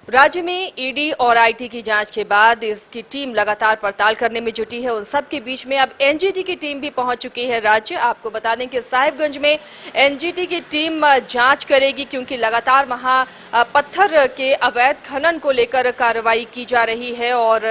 राज्य में ईडी और आईटी की जांच के बाद इसकी टीम लगातार पड़ताल करने में जुटी है। उन सब के बीच में अब एनजीटी की टीम भी पहुंच चुकी है राज्य। आपको बता दें कि साहिबगंज में एनजीटी की टीम जांच करेगी, क्योंकि लगातार वहां पत्थर के अवैध खनन को लेकर कार्रवाई की जा रही है और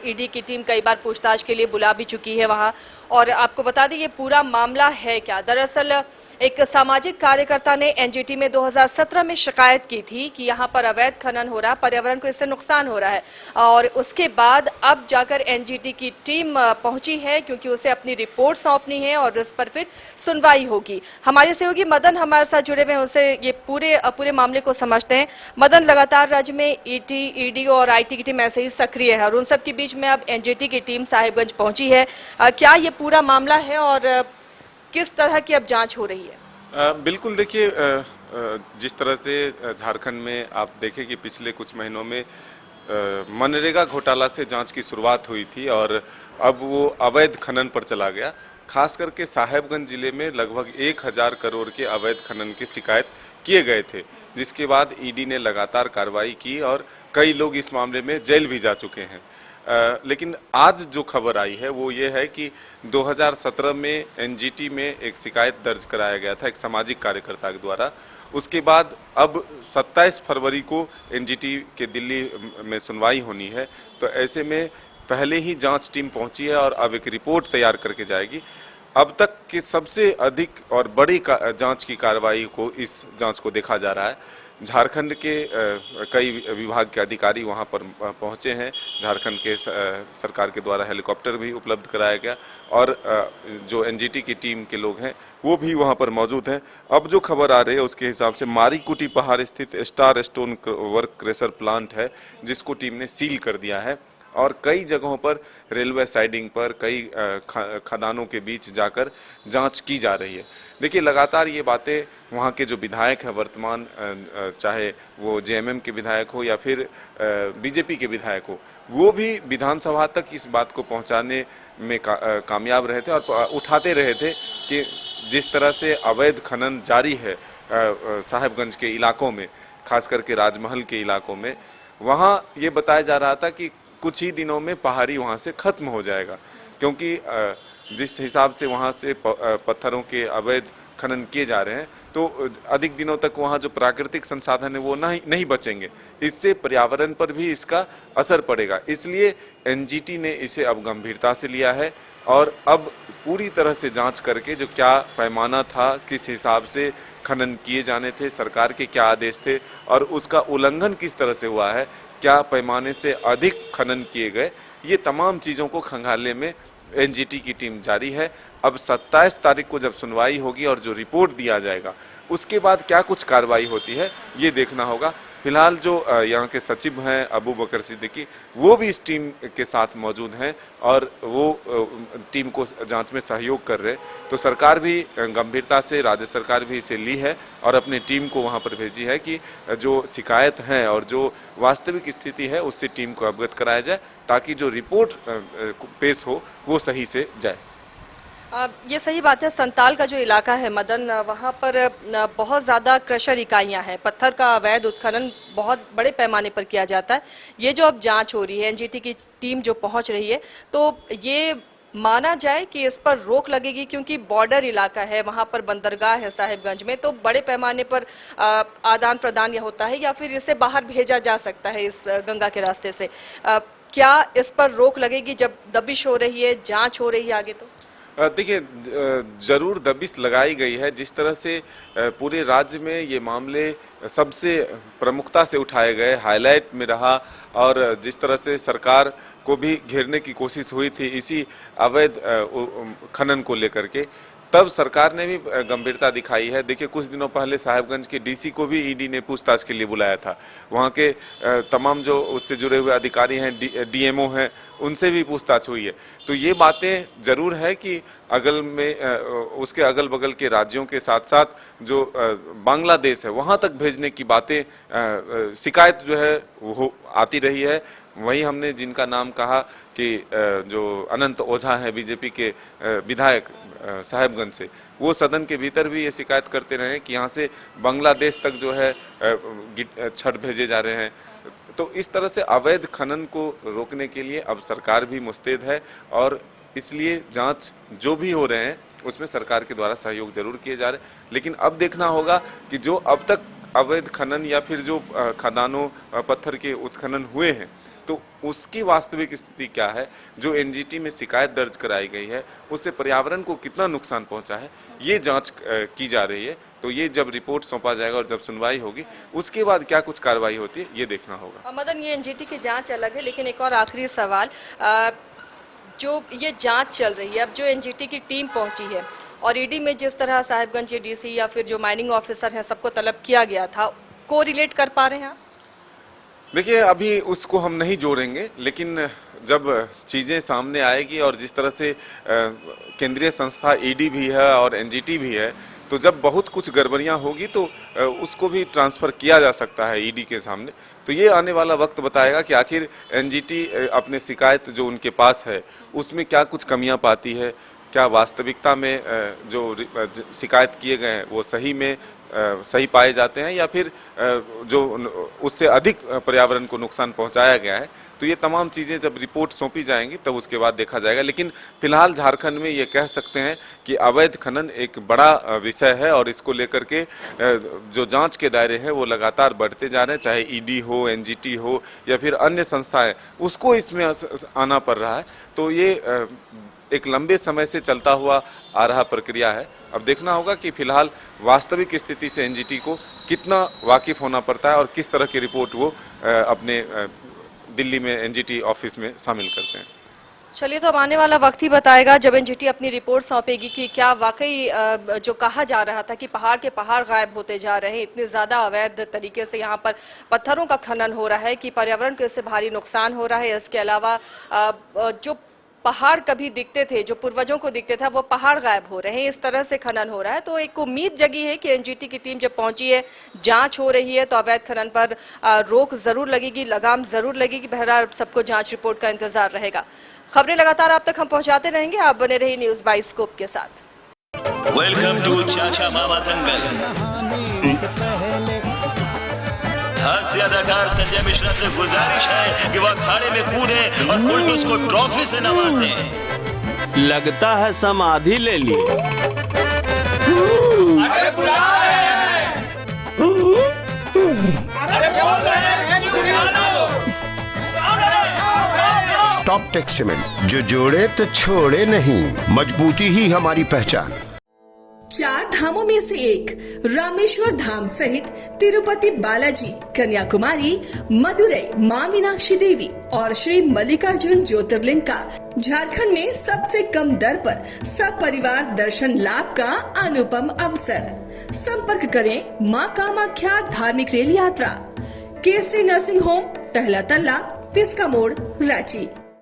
ईडी की टीम कई बार पूछताछ के लिए बुला भी चुकी है वहां। और आपको बता दें ये पूरा मामला है क्या, दरअसल एक सामाजिक कार्यकर्ता ने एनजीटी में 2017 में शिकायत की थी कि यहाँ पर अवैध खनन हो रहा है, पर्यावरण को इससे नुकसान हो रहा है। और उसके बाद अब जाकर एनजीटी की टीम पहुंची है, क्योंकि उसे अपनी रिपोर्ट सौंपनी है और इस पर फिर सुनवाई होगी। हमारे सहयोगी मदन हमारे साथ जुड़े हुए हैं, उनसे ये पूरे मामले को समझते हैं। मदन, लगातार राज्य में ईडी और आईटी की टीम ऐसे ही सक्रिय है और उन सब के बीच में अब एनजीटी की टीम साहिबगंज पहुंची है। क्या ये पूरा मामला है और किस तरह की अब जांच हो रही है? बिल्कुल, देखिए, जिस तरह से झारखंड में आप देखें कि पिछले कुछ महीनों में मनरेगा घोटाला से जांच की शुरुआत हुई थी और अब वो अवैध खनन पर चला गया। खास करके साहेबगंज जिले में लगभग 1000 करोड़ के अवैध खनन की शिकायत किए गए थे, जिसके बाद ईडी ने लगातार कार्रवाई की और कई लोग इस मामले में जेल भी जा चुके हैं। लेकिन आज जो खबर आई है वो ये है कि 2017 में एनजीटी में एक शिकायत दर्ज कराया गया था एक सामाजिक कार्यकर्ता के द्वारा। उसके बाद अब 27 फरवरी को एनजीटी के दिल्ली में सुनवाई होनी है, तो ऐसे में पहले ही जांच टीम पहुंची है और अब एक रिपोर्ट तैयार करके जाएगी। अब तक के सबसे अधिक और बड़ी जांच की कार्रवाई को इस जांच को देखा जा रहा है। झारखंड के कई विभाग के अधिकारी वहां पर पहुंचे हैं। झारखंड के सरकार के द्वारा हेलीकॉप्टर भी उपलब्ध कराया गया और जो एनजीटी की टीम के लोग हैं वो भी वहां पर मौजूद हैं। अब जो खबर आ रही है उसके हिसाब से मारीकुटी पहाड़ स्थित star stone work crusher plant है, जिसको टीम ने सील कर दिया है और कई जगहों पर रेलवे साइडिंग पर कई खदानों के बीच जाकर जांच की जा रही है। देखिए, लगातार ये बातें वहाँ के जो विधायक हैं वर्तमान, चाहे वो जेएमएम के विधायक हो या फिर बीजेपी के विधायक हो, वो भी विधानसभा तक इस बात को पहुँचाने में कामयाब रहे थे और उठाते रहे थे कि जिस तरह से अवैध खनन जारी है साहेबगंज के इलाकों में, खास करके राजमहल के इलाकों में, वहाँ ये बताया जा रहा था कि कुछ ही दिनों में पहाड़ी वहाँ से खत्म हो जाएगा, क्योंकि जिस हिसाब से वहाँ से पत्थरों के अवैध खनन किए जा रहे हैं तो अधिक दिनों तक वहाँ जो प्राकृतिक संसाधन है वो नहीं बचेंगे। इससे पर्यावरण पर भी इसका असर पड़ेगा। इसलिए एनजीटी ने इसे अब गंभीरता से लिया है और अब पूरी तरह से जांच करके जो क्या पैमाना था, किस हिसाब से खनन किए जाने थे, सरकार के क्या आदेश थे और उसका उल्लंघन किस तरह से हुआ है, क्या पैमाने से अधिक खनन किए गए, ये तमाम चीज़ों को खंगालने में एनजीटी की टीम जारी है। अब 27 तारीख को जब सुनवाई होगी और जो रिपोर्ट दिया जाएगा उसके बाद क्या कुछ कार्रवाई होती है ये देखना होगा। फिलहाल जो यहाँ के सचिव हैं अबू बकर सिद्दीकी, वो भी इस टीम के साथ मौजूद हैं और वो टीम को जांच में सहयोग कर रहे। तो सरकार भी गंभीरता से, राज्य सरकार भी इसे ली है और अपनी टीम को वहाँ पर भेजी है कि जो शिकायत है और जो वास्तविक स्थिति है उससे टीम को अवगत कराया जाए, ताकि जो रिपोर्ट पेश हो वो सही से जाए। ये सही बात है। संताल का जो इलाका है मदन, वहाँ पर बहुत ज़्यादा क्रशर इकाइयाँ हैं, पत्थर का अवैध उत्खनन बहुत बड़े पैमाने पर किया जाता है। ये जो अब जांच हो रही है, एनजीटी की टीम जो पहुँच रही है, तो ये माना जाए कि इस पर रोक लगेगी, क्योंकि बॉर्डर इलाका है, वहाँ पर बंदरगाह है साहिबगंज में, तो बड़े पैमाने पर आदान प्रदान यह होता है या फिर इसे बाहर भेजा जा सकता है इस गंगा के रास्ते से। क्या इस पर रोक लगेगी जब दबिश हो रही है, जाँच हो रही है आगे? तो देखिए, जरूर दबिश लगाई गई है। जिस तरह से पूरे राज्य में ये मामले सबसे प्रमुखता से उठाए गए, हाईलाइट में रहा और जिस तरह से सरकार को भी घेरने की कोशिश हुई थी इसी अवैध खनन को लेकर के, तब सरकार ने भी गंभीरता दिखाई है। देखिए, कुछ दिनों पहले साहिबगंज के डीसी को भी ईडी ने पूछताछ के लिए बुलाया था। वहाँ के तमाम जो उससे जुड़े हुए अधिकारी हैं, डीएमओ हैं, उनसे भी पूछताछ हुई है। तो ये बातें जरूर है कि उसके अगल बगल के राज्यों के साथ साथ जो बांग्लादेश है वहाँ तक भेजने की बातें, शिकायत जो है वो आती रही है। वहीं हमने जिनका नाम कहा कि जो अनंत ओझा हैं बीजेपी के विधायक साहेबगंज से, वो सदन के भीतर भी ये शिकायत करते रहे कि यहाँ से बांग्लादेश तक जो है छड़ भेजे जा रहे हैं। तो इस तरह से अवैध खनन को रोकने के लिए अब सरकार भी मुस्तैद है और इसलिए जांच जो भी हो रहे हैं उसमें सरकार के द्वारा सहयोग जरूर किए जा रहे हैं। लेकिन अब देखना होगा कि जो अब तक अवैध खनन या फिर जो खदानों पत्थर के उत्खनन हुए हैं तो उसकी वास्तविक स्थिति क्या है, जो एनजीटी में शिकायत दर्ज कराई गई है उससे पर्यावरण को कितना नुकसान पहुंचा है, ये जांच की जा रही है। तो ये जब रिपोर्ट सौंपा जाएगा और जब सुनवाई होगी उसके बाद क्या कुछ कार्रवाई होती है ये देखना होगा। मदन, ये एनजीटी की जांच अलग है, लेकिन एक और आखिरी सवाल, जो ये जांच चल रही है, अब जो एनजीटी की टीम पहुंची है और ईडी में जिस तरह साहिबगंज के डीसी या फिर जो माइनिंग ऑफिसर हैं सबको तलब किया गया था, को रिलेट कर पा रहे हैं आप? देखिए, अभी उसको हम नहीं जोड़ेंगे, लेकिन जब चीज़ें सामने आएगी और जिस तरह से केंद्रीय संस्था ईडी भी है और एनजीटी भी है, तो जब बहुत कुछ गड़बड़ियां होगी तो उसको भी ट्रांसफ़र किया जा सकता है ईडी के सामने। तो ये आने वाला वक्त बताएगा कि आखिर एनजीटी अपने शिकायत जो उनके पास है उसमें क्या कुछ कमियां पाती है, क्या वास्तविकता में जो शिकायत किए गए हैं वो सही में सही पाए जाते हैं या फिर जो उससे अधिक पर्यावरण को नुकसान पहुंचाया गया है। तो ये तमाम चीज़ें जब रिपोर्ट सौंपी जाएंगी तब उसके बाद देखा जाएगा। लेकिन फिलहाल झारखंड में ये कह सकते हैं कि अवैध खनन एक बड़ा विषय है और इसको लेकर के जो जांच के दायरे हैं वो लगातार बढ़ते जा रहे हैं, चाहे ईडी हो, एनजीटी हो या फिर अन्य संस्थाएं, उसको इसमें आना पड़ रहा है। तो ये एक लंबे समय से चलता हुआ आ रहा प्रक्रिया है। अब देखना होगा कि फिलहाल वास्तविक स्थिति से एनजीटी को कितना वाकिफ होना पड़ता है और किस तरह की रिपोर्ट वो अपने दिल्ली में एनजीटी ऑफिस में शामिल करते हैं। चलिए, तो अब आने वाला वक्त ही बताएगा जब एनजीटी अपनी रिपोर्ट सौंपेगी कि क्या वाकई जो कहा जा रहा था कि पहाड़ के पहाड़ गायब होते जा रहे हैं, इतने ज़्यादा अवैध तरीके से यहाँ पर पत्थरों का खनन हो रहा है कि पर्यावरण को इससे भारी नुकसान हो रहा है। इसके अलावा जो पहाड़ कभी दिखते थे, जो पूर्वजों को दिखते था, वो पहाड़ गायब हो रहे हैं, इस तरह से खनन हो रहा है। तो एक उम्मीद जगी है कि एनजीटी की टीम जब पहुंची है, जांच हो रही है, तो अवैध खनन पर रोक जरूर लगेगी, लगाम जरूर लगेगी। बहरहाल सबको जांच रिपोर्ट का इंतजार रहेगा। खबरें लगातार आप तक हम पहुंचाते रहेंगे, आप बने रहिए न्यूज़ बाइस्कोप के साथ। वेलकम टू चाचा मामा दंगल। हास्य अदाकार संजय मिश्रा से गुजारिश है कि वह अखाड़े में कूदे और फुलटूस को ट्रॉफी से नवाजे। लगता है समाधि ले ली। अरे बुला रहे हैं। अरे बोल रहे हैं कि बुला लो। टॉप टेक सीमेंट, जो जोड़े तो छोड़े नहीं, मजबूती ही हमारी पहचान। 4 धामों में से एक रामेश्वर धाम सहित तिरुपति बालाजी, कन्याकुमारी, मदुरई मां मीनाक्षी देवी और श्री मल्लिकार्जुन ज्योतिर्लिंग का झारखंड में सबसे कम दर पर सब परिवार दर्शन लाभ का अनुपम अवसर। संपर्क करें मां कामाख्या धार्मिक रेल यात्रा, केसरी नर्सिंग होम, पहला तल्ला, पिस्का मोड़, रांची।